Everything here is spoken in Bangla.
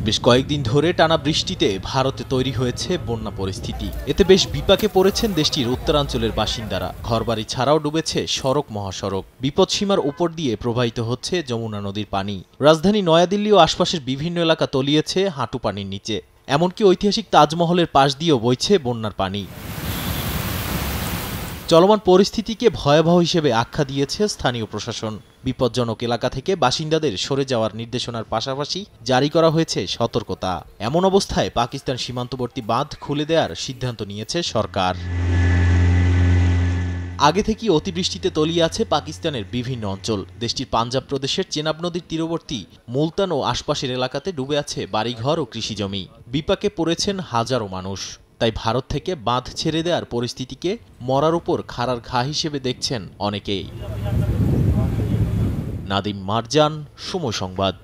বেশ কয়েকদিন ধরে টানা বৃষ্টিতে ভারতে তৈরি হয়েছে বন্যা পরিস্থিতি। এতে বেশ বিপাকে পড়েছেন দেশটির উত্তরাঞ্চলের বাসিন্দারা। ঘরবাড়ি ছাড়াও ডুবেছে সড়ক মহাসড়ক। বিপদসীমার উপর দিয়ে প্রবাহিত হচ্ছে যমুনা নদীর পানি। রাজধানী নয়াদিল্লি ও আশপাশের বিভিন্ন এলাকা তলিয়েছে হাঁটু পানির নিচে। এমনকি ঐতিহাসিক তাজমহলের পাশ দিয়েও বইছে বন্যার পানি। চলমান পরিস্থিতিকে ভয়াবহ হিসেবে আখ্যা দিয়েছে স্থানীয় প্রশাসন। বিপজ্জনক এলাকা থেকে বাসিন্দাদের সরে যাওয়ার নির্দেশনার পাশাপাশি জারি করা হয়েছে সতর্কতা। এমন অবস্থায় পাকিস্তান সীমান্তবর্তী বাঁধ খুলে দেওয়ার সিদ্ধান্ত নিয়েছে সরকার। আগে থেকেই অতিবৃষ্টিতে তলিয়ে আছে পাকিস্তানের বিভিন্ন অঞ্চল। দেশটির পাঞ্জাব প্রদেশের চেনাব নদীর তীরবর্তী মুলতান ও আশপাশের এলাকাতে ডুবে আছে বাড়িঘর ও কৃষিজমি। বিপাকে পড়েছেন হাজারো মানুষ। তাই ভারত থেকে বাঁধ ছেড়ে দেওয়ার পরিস্থিতিকে মরার উপর খাড়ার ঘা হিসেবে দেখছেন অনেকেই। নাদিম মারজান, সময় সংবাদ।